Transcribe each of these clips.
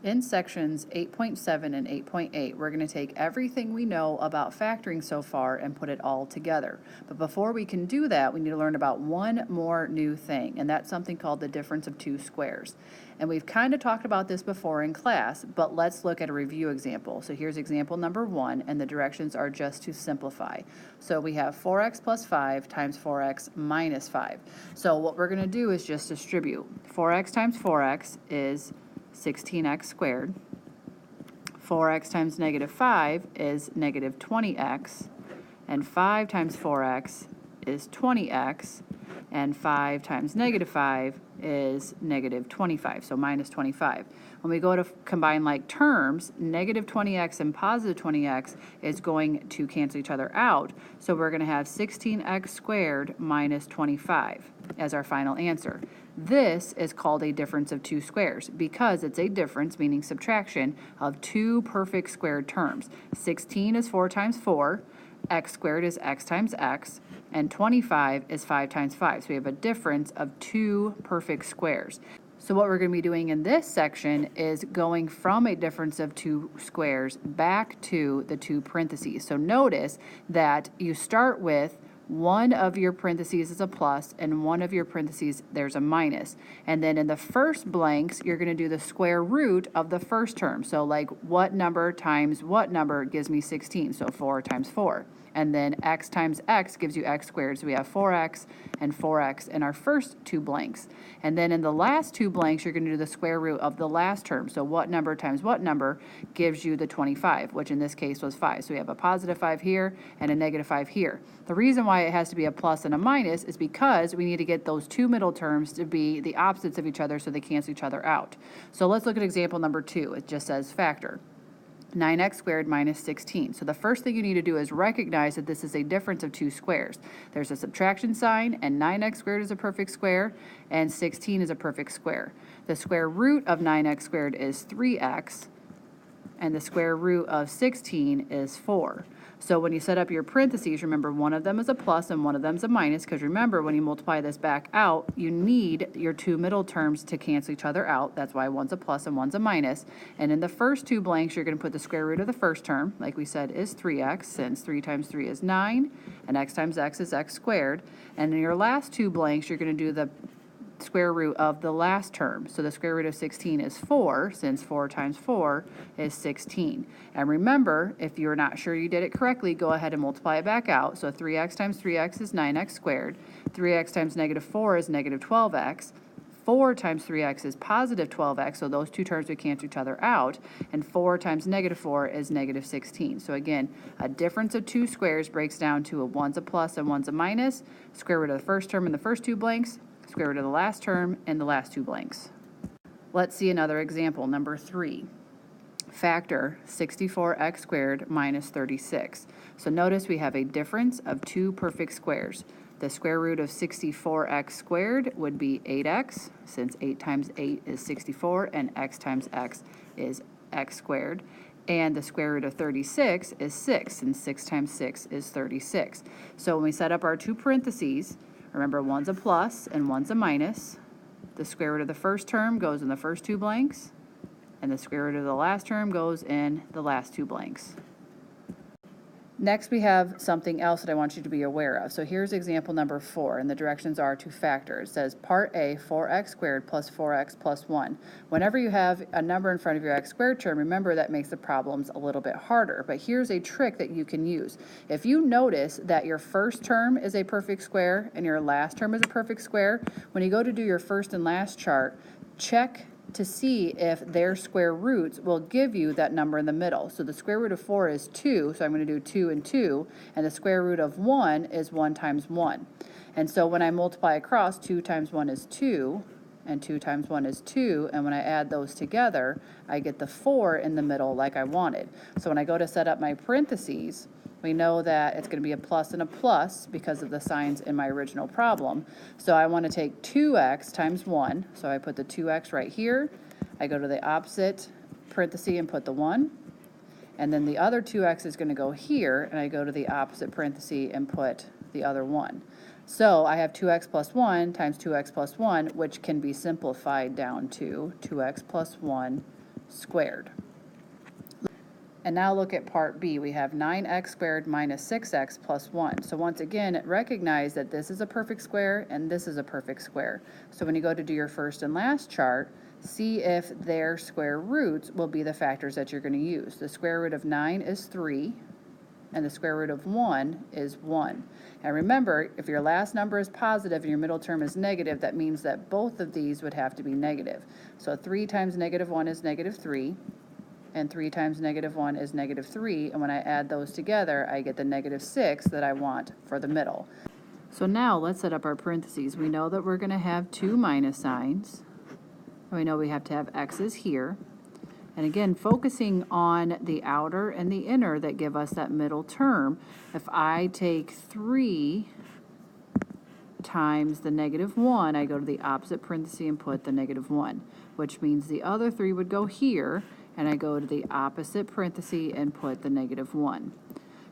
In sections 8.7 and 8.8, we're going to take everything we know about factoring so far and put it all together. But before we can do that, we need to learn about one more new thing, and that's something called the difference of two squares. And we've kind of talked about this before in class, but let's look at a review example. So here's example number 1, and the directions are just to simplify. So we have 4x plus 5 times 4x minus 5. So what we're going to do is just distribute. 4x times 4x is 16x squared. 4x times negative 5 is negative 20x. And 5 times 4x is 20x. And 5 times negative 5 is negative 25, so minus 25. When we go to combine like terms, negative 20x and positive 20x is going to cancel each other out. So we're going to have 16x squared minus 25 as our final answer. This is called a difference of two squares because it's a difference, meaning subtraction, of two perfect squared terms. 16 is 4 times 4, x squared is x times x, and 25 is 5 times 5. So we have a difference of two perfect squares. So what we're going to be doing in this section is going from a difference of two squares back to the two parentheses. So notice that you start with one of your parentheses is a plus, and one of your parentheses, there's a minus. And then in the first blanks, you're going to do the square root of the first term. So like what number times what number gives me 16? So 4 times 4. And then x times x gives you x squared. So we have 4x and 4x in our first two blanks. And then in the last two blanks, you're going to do the square root of the last term. So what number times what number gives you the 25, which in this case was 5. So we have a positive 5 here and a negative 5 here. The reason why it has to be a plus and a minus is because we need to get those two middle terms to be the opposites of each other so they cancel each other out. So let's look at example number 2. It just says factor. 9x squared minus 16. So the first thing you need to do is recognize that this is a difference of two squares. There's a subtraction sign, and 9x squared is a perfect square, and 16 is a perfect square. The square root of 9x squared is 3x, and the square root of 16 is 4. So when you set up your parentheses, remember one of them is a plus and one of them is a minus, because remember when you multiply this back out, you need your two middle terms to cancel each other out. That's why one's a plus and one's a minus. And in the first two blanks, you're going to put the square root of the first term, like we said, is 3x, since 3 times 3 is 9, and x times x is x squared. And in your last two blanks, you're going to do the square root of the last term. So the square root of 16 is 4, since 4 times 4 is 16. And remember, if you're not sure you did it correctly, go ahead and multiply it back out. So 3x times 3x is 9x squared. 3x times negative 4 is negative 12x. 4 times 3x is positive 12x, so those two terms would cancel each other out. And 4 times negative 4 is negative 16. So again, a difference of two squares breaks down to one's a plus and one's a minus. Square root of the first term in the first two blanks, square root of the last term in the last two blanks. Let's see another example, number 3. Factor 64x squared minus 36. So notice we have a difference of two perfect squares. The square root of 64x squared would be 8x, since 8 times 8 is 64, and x times x is x squared. And the square root of 36 is 6, and 6 times 6 is 36. So when we set up our two parentheses, remember one's a plus and one's a minus. The square root of the first term goes in the first two blanks, and the square root of the last term goes in the last two blanks. Next, we have something else that I want you to be aware of. So here's example number 4, and the directions are to factor. It says part A, 4x squared plus 4x plus 1. Whenever you have a number in front of your x squared term, remember that makes the problems a little bit harder. But here's a trick that you can use. If you notice that your first term is a perfect square and your last term is a perfect square, when you go to do your first and last chart, check to see if their square roots will give you that number in the middle. So the square root of 4 is 2, so I'm going to do 2 and 2, and the square root of 1 is 1 times 1. And so when I multiply across, 2 times 1 is 2, and 2 times 1 is 2, and when I add those together, I get the 4 in the middle like I wanted. So when I go to set up my parentheses, we know that it's going to be a plus and a plus because of the signs in my original problem. So I want to take 2x times 1. So I put the 2x right here. I go to the opposite parenthesis and put the 1. And then the other 2x is going to go here, and I go to the opposite parenthesis and put the other 1. So I have 2x plus 1 times 2x plus 1, which can be simplified down to 2x plus 1 squared. And now look at part B. We have 9x squared minus 6x plus 1. So once again, recognize that this is a perfect square and this is a perfect square. So when you go to do your first and last chart, see if their square roots will be the factors that you're going to use. The square root of 9 is 3, and the square root of 1 is 1. And remember, if your last number is positive and your middle term is negative, that means that both of these would have to be negative. So 3 times negative 1 is negative 3. And 3 times negative 1 is negative 3, and when I add those together, I get the negative 6 that I want for the middle. So now let's set up our parentheses. We know that we're going to have 2 minus signs, and we know we have to have x's here. And again, focusing on the outer and the inner that give us that middle term, if I take 3 times the negative 1, I go to the opposite parenthesis and put the negative 1, which means the other 3 would go here, and I go to the opposite parenthesis and put the negative 1.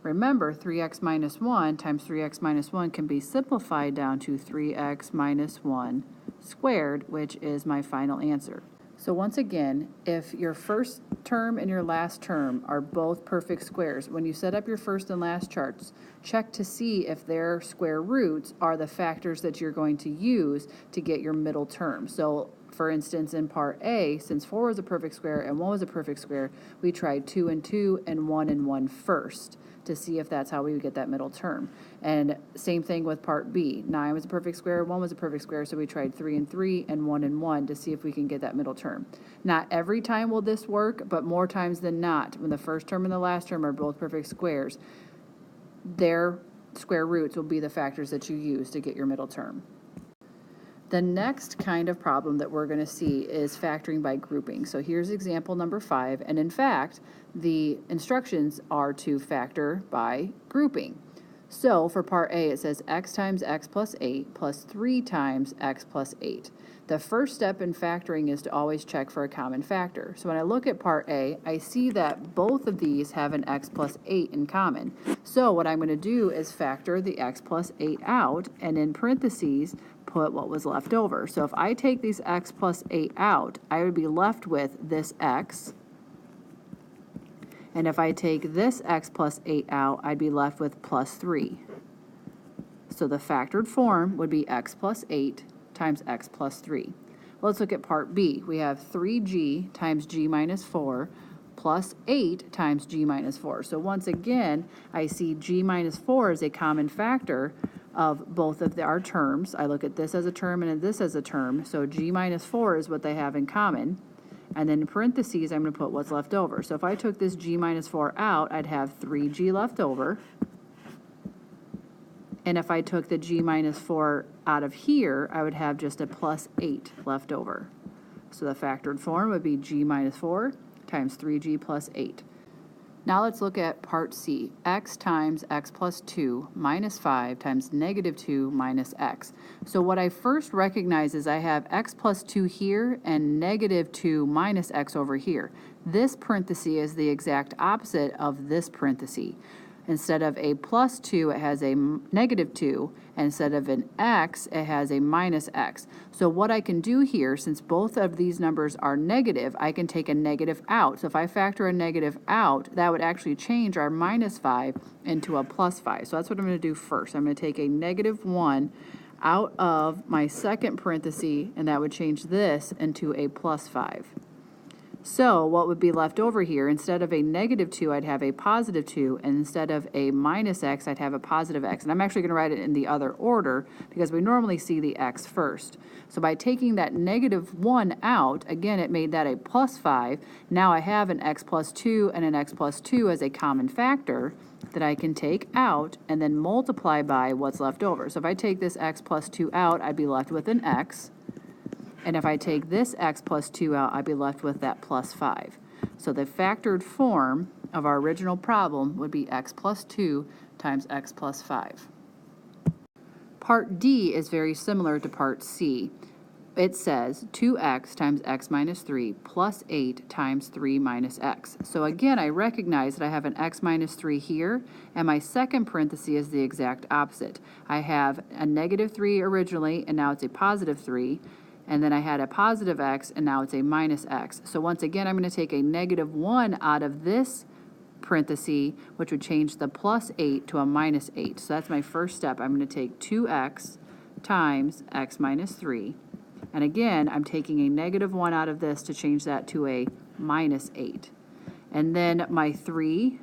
Remember, 3x minus 1 times 3x minus 1 can be simplified down to 3x minus 1 squared, which is my final answer. So once again, if your first term and your last term are both perfect squares, when you set up your first and last charts, check to see if their square roots are the factors that you're going to use to get your middle term. So for instance, in part A, since 4 was a perfect square and 1 was a perfect square, we tried 2 and 2 and 1 and 1 first to see if that's how we would get that middle term. And same thing with part B. 9 was a perfect square, 1 was a perfect square, so we tried 3 and 3 and 1 and 1 to see if we can get that middle term. Not every time will this work, but more times than not, when the first term and the last term are both perfect squares, their square roots will be the factors that you use to get your middle term. The next kind of problem that we're going to see is factoring by grouping. So here's example number 5, and in fact, the instructions are to factor by grouping. So for part A, it says x times x plus 8 plus 3 times x plus 8. The first step in factoring is to always check for a common factor. So when I look at part A, I see that both of these have an x plus 8 in common. So what I'm going to do is factor the x plus 8 out, and in parentheses, put what was left over. So if I take these x plus 8 out, I would be left with this x. And if I take this x plus 8 out, I'd be left with plus 3. So the factored form would be x plus 8 times x plus 3. Let's look at part B. We have 3g times g minus 4 plus 8 times g minus 4. So once again, I see g minus 4 is a common factor of both of our terms. I look at this as a term and this as a term. So g minus 4 is what they have in common. And then in parentheses, I'm going to put what's left over. So if I took this g minus 4 out, I'd have 3g left over. And if I took the g minus 4 out of here, I would have just a plus 8 left over. So the factored form would be g minus 4 times 3g plus 8. Now let's look at part C. X times x plus 2 minus 5 times negative 2 minus x. So what I first recognize is I have x plus 2 here and negative 2 minus x over here. This parenthesis is the exact opposite of this parenthesis. Instead of a plus 2, it has a negative 2. And instead of an x, it has a minus x. So what I can do here, since both of these numbers are negative, I can take a negative out. So if I factor a negative out, that would actually change our minus 5 into a plus 5. So that's what I'm going to do first. I'm going to take a negative 1 out of my second parenthesis, and that would change this into a plus 5. So what would be left over here, instead of a negative 2, I'd have a positive 2, and instead of a minus x, I'd have a positive x. And I'm actually going to write it in the other order because we normally see the x first. So by taking that negative 1 out, again, it made that a plus 5. Now I have an x plus 2 and an x plus 2 as a common factor that I can take out and then multiply by what's left over. So if I take this x plus 2 out, I'd be left with an x. And if I take this x plus 2 out, I'd be left with that plus 5. So the factored form of our original problem would be x plus 2 times x plus 5. Part D is very similar to part C. It says 2x times x minus 3 plus 8 times 3 minus x. So again, I recognize that I have an x minus 3 here, and my second parenthesis is the exact opposite. I have a negative 3 originally, and now it's a positive 3. and then I had a positive x, and now it's a minus x. So once again, I'm going to take a negative 1 out of this parenthesis, which would change the plus 8 to a minus 8. So that's my first step. I'm going to take 2x times x minus 3. And again, I'm taking a negative 1 out of this to change that to a minus 8. And then my 3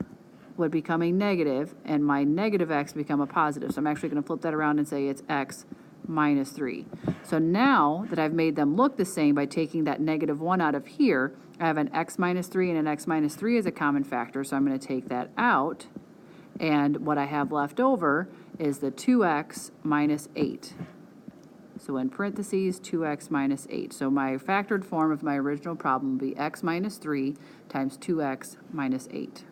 would become a negative, and my negative x become a positive. So I'm actually going to flip that around and say it's x minus 3. So now that I've made them look the same by taking that negative 1 out of here, I have an x minus 3 and an x minus 3 as a common factor, so I'm going to take that out, and what I have left over is the 2x minus 8. So in parentheses, 2x minus 8. So my factored form of my original problem will be x minus 3 times 2x minus 8.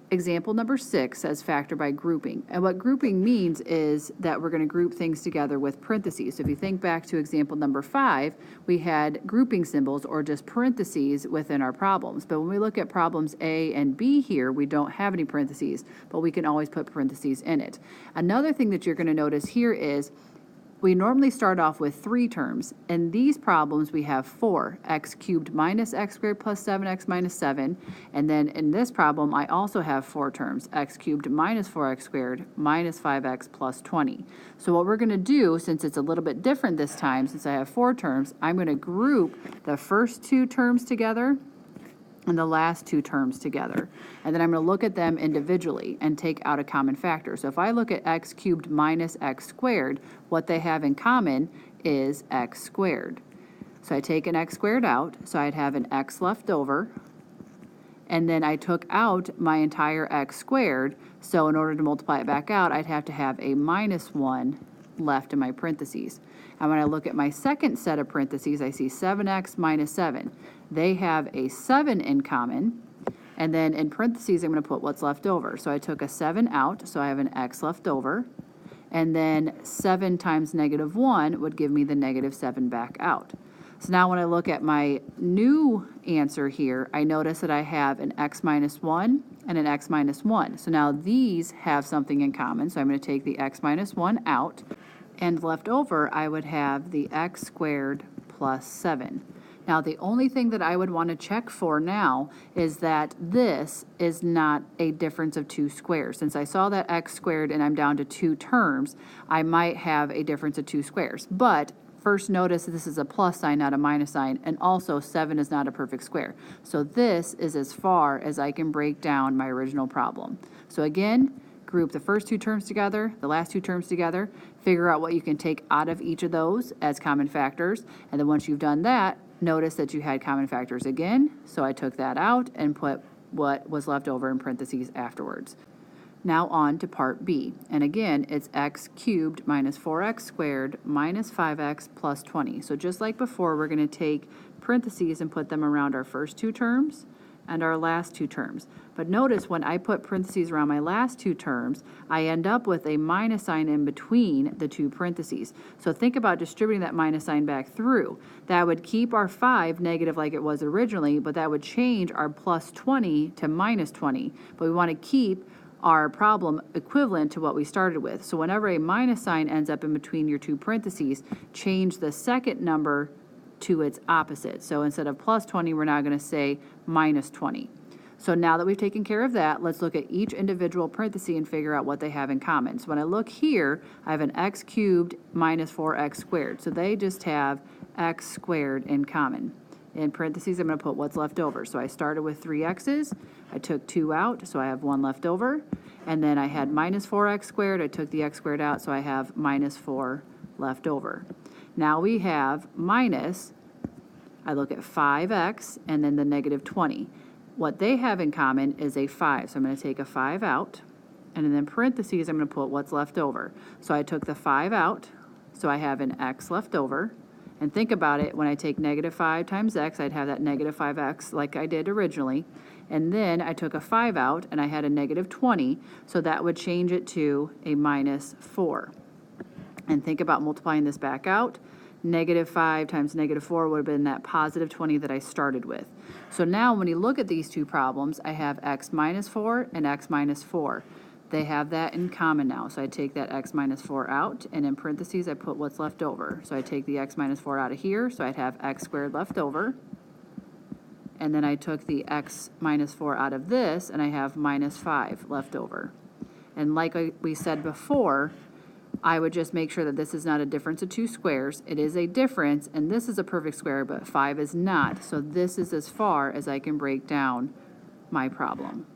Example number 6 says factor by grouping. And what grouping means is that we're going to group things together with parentheses. So if you think back to example number 5, we had grouping symbols or just parentheses within our problems. But when we look at problems A and B here, we don't have any parentheses, but we can always put parentheses in it. Another thing that you're going to notice here is we normally start off with 3 terms. In these problems, we have 4, x cubed minus x squared plus 7x minus 7. And then in this problem, I also have 4 terms, x cubed minus 4x squared minus 5x plus 20. So what we're going to do, since it's a little bit different this time, since I have 4 terms, I'm going to group the first 2 terms together and the last 2 terms together. And then I'm going to look at them individually and take out a common factor. So if I look at x cubed minus x squared, what they have in common is x squared. So I take an x squared out, so I'd have an x left over, and then I took out my entire x squared, so in order to multiply it back out, I'd have to have a minus 1 left in my parentheses. And when I look at my second set of parentheses, I see 7x minus 7. They have a 7 in common, and then in parentheses, I'm going to put what's left over. So I took a 7 out, so I have an x left over, and then 7 times negative 1 would give me the negative 7 back out. So now when I look at my new answer here, I notice that I have an x minus 1 and an x minus 1. So now these have something in common, so I'm going to take the x minus 1 out, and left over I would have the x squared plus 7. Now the only thing that I would want to check for now is that this is not a difference of 2 squares. Since I saw that x squared and I'm down to 2 terms, I might have a difference of 2 squares. But first notice this is a plus sign, not a minus sign, and also 7 is not a perfect square. So this is as far as I can break down my original problem. So again, group the first 2 terms together, the last 2 terms together, figure out what you can take out of each of those as common factors, and then once you've done that, notice that you had common factors again, so I took that out and put what was left over in parentheses afterwards. Now on to part B, and again, it's x cubed minus 4x squared minus 5x plus 20. So just like before, we're going to take parentheses and put them around our first 2 terms and our last 2 terms. But notice when I put parentheses around my last 2 terms, I end up with a minus sign in between the 2 parentheses. So think about distributing that minus sign back through. That would keep our 5 negative like it was originally, but that would change our plus 20 to minus 20. But we want to keep our problem equivalent to what we started with. So whenever a minus sign ends up in between your 2 parentheses, change the second number to its opposite. So instead of plus 20, we're now going to say minus 20. So now that we've taken care of that, let's look at each individual parenthesis and figure out what they have in common. So when I look here, I have an x cubed minus 4x squared. So they just have x squared in common. In parentheses, I'm going to put what's left over. So I started with 3 x's. I took 2 out, so I have 1 left over. And then I had minus 4x squared. I took the x squared out, so I have minus 4 left over. Now we have minus, I look at 5x and then the negative 20. What they have in common is a 5, so I'm going to take a 5 out, and in parentheses, I'm going to put what's left over. So I took the 5 out, so I have an x left over. And think about it, when I take negative 5 times x, I'd have that negative 5x like I did originally. And then I took a 5 out, and I had a negative 20, so that would change it to a minus 4. And think about multiplying this back out. Negative 5 times negative 4 would have been that positive 20 that I started with. So now when you look at these 2 problems, I have x minus 4 and x minus 4. They have that in common now. So I take that x minus 4 out, and in parentheses I put what's left over. So I take the x minus 4 out of here, so I'd have x squared left over. And then I took the x minus 4 out of this, and I have minus 5 left over. And like we said before, I would just make sure that this is not a difference of two squares. It is a difference, and this is a perfect square, but 5 is not. So this is as far as I can break down my problem.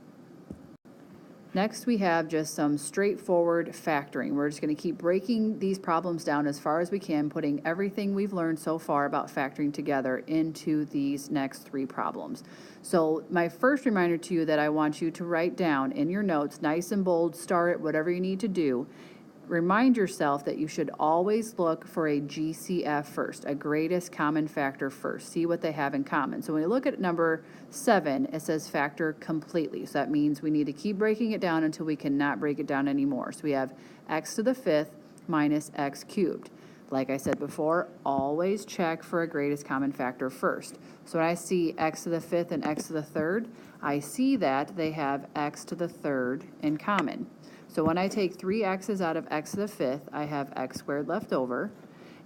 Next, we have just some straightforward factoring. We're just going to keep breaking these problems down as far as we can, putting everything we've learned so far about factoring together into these next 3 problems. So my first reminder to you that I want you to write down in your notes, nice and bold, star it, whatever you need to do. Remind yourself that you should always look for a GCF first, a greatest common factor first. See what they have in common. So when you look at number 7, it says factor completely. So that means we need to keep breaking it down until we cannot break it down anymore. So we have x to the 5th minus x cubed. Like I said before, always check for a greatest common factor first. So when I see x to the 5th and x to the 3rd, I see that they have x to the 3rd in common. So when I take 3 x's out of x to the 5th, I have x squared left over.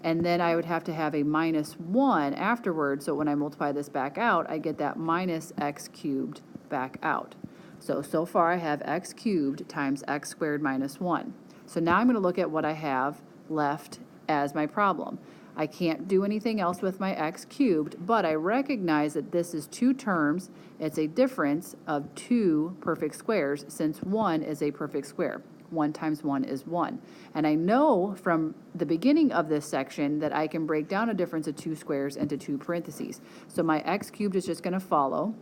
And then I would have to have a minus 1 afterwards. So when I multiply this back out, I get that minus x cubed back out. So far I have x cubed times x squared minus 1. So now I'm going to look at what I have left as my problem. I can't do anything else with my x cubed, but I recognize that this is 2 terms. It's a difference of 2 perfect squares since 1 is a perfect square. 1 times 1 is 1. And I know from the beginning of this section that I can break down a difference of 2 squares into 2 parentheses. So my x cubed is just going to follow.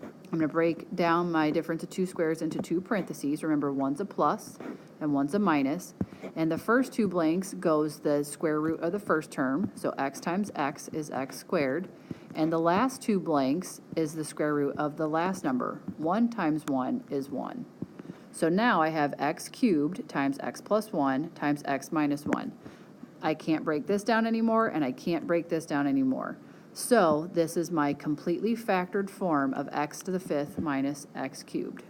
I'm going to break down my difference of 2 squares into 2 parentheses. Remember, one's a plus and one's a minus. And the first 2 blanks goes the square root of the first term. So x times x is x squared. And the last 2 blanks is the square root of the last number. 1 times 1 is 1. So now I have x cubed times x plus 1 times x minus 1. I can't break this down anymore, and I can't break this down anymore. So this is my completely factored form of x to the 5th minus x cubed.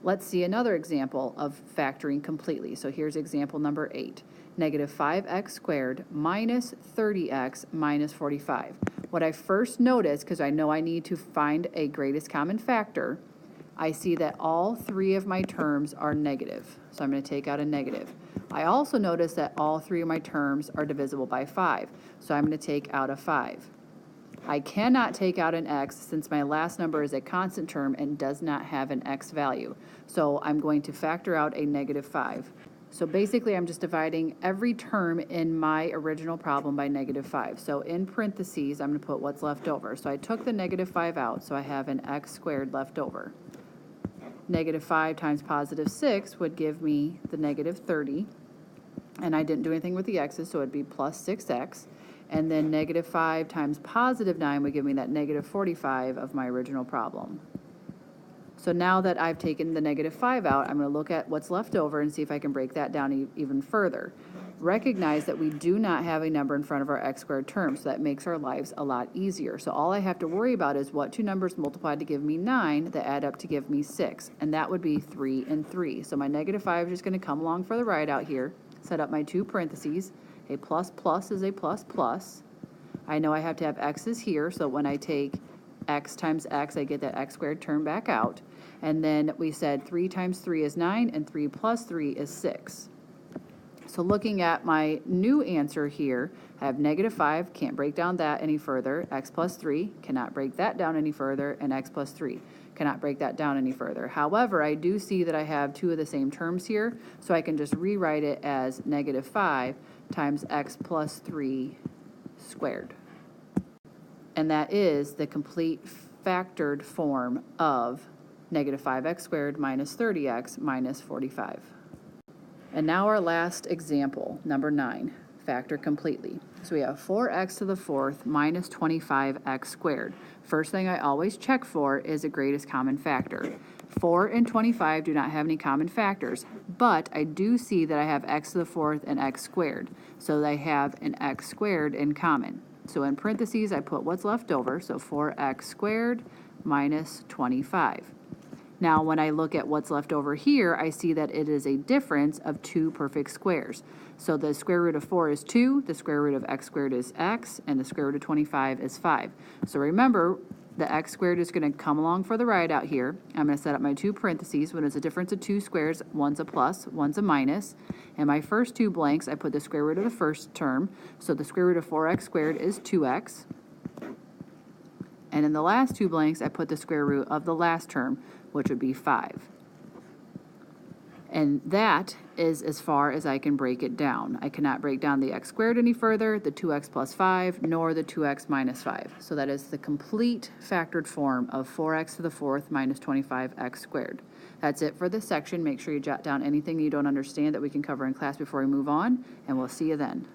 Let's see another example of factoring completely. So here's example number 8. Negative 5x squared minus 30x minus 45. What I first noticed, because I know I need to find a greatest common factor, I see that all 3 of my terms are negative. So I'm going to take out a negative. I also notice that all 3 of my terms are divisible by 5. So I'm going to take out a 5. I cannot take out an x since my last number is a constant term and does not have an x value. So I'm going to factor out a negative 5. So basically I'm just dividing every term in my original problem by negative 5. So in parentheses, I'm going to put what's left over. So I took the negative 5 out, so I have an x squared left over. Negative 5 times positive 6 would give me the negative 30. And I didn't do anything with the x's, so it'd be plus 6x. And then negative 5 times positive 9 would give me that negative 45 of my original problem. So now that I've taken the negative 5 out, I'm going to look at what's left over and see if I can break that down even further. Recognize that we do not have a number in front of our x squared term, so that makes our lives a lot easier. So all I have to worry about is what 2 numbers multiplied to give me 9 that add up to give me 6, and that would be 3 and 3. So my negative 5 is just going to come along for the ride out here, set up my 2 parentheses. A plus plus is a plus plus. I know I have to have x's here, so when I take x times x, I get that x squared term back out. And then we said 3 times 3 is 9, and 3 plus 3 is 6. So looking at my new answer here, I have negative 5, can't break down that any further. X plus 3, cannot break that down any further. And x plus 3, cannot break that down any further. However, I do see that I have 2 of the same terms here, so I can just rewrite it as negative 5 times x plus 3 squared. And that is the complete factored form of negative 5x squared minus 30x minus 45. And now our last example, number 9, factor completely. So we have 4x to the 4th minus 25x squared. First thing I always check for is a greatest common factor. 4 and 25 do not have any common factors, but I do see that I have x to the 4th and x squared. So they have an x squared in common. So in parentheses, I put what's left over, so 4x squared minus 25. Now, when I look at what's left over here, I see that it is a difference of 2 perfect squares. So the square root of 4 is 2, the square root of x squared is x, and the square root of 25 is 5. So remember, the x squared is going to come along for the ride out here. I'm going to set up my 2 parentheses. When it's a difference of 2 squares, one's a plus, one's a minus. And my first 2 blanks, I put the square root of the first term. So the square root of 4x squared is 2x. And in the last 2 blanks, I put the square root of the last term, which would be 5. And that is as far as I can break it down. I cannot break down the x squared any further, the 2x plus 5, nor the 2x minus 5. So that is the complete factored form of 4x to the 4th minus 25x squared. That's it for this section. Make sure you jot down anything you don't understand that we can cover in class before we move on, and we'll see you then.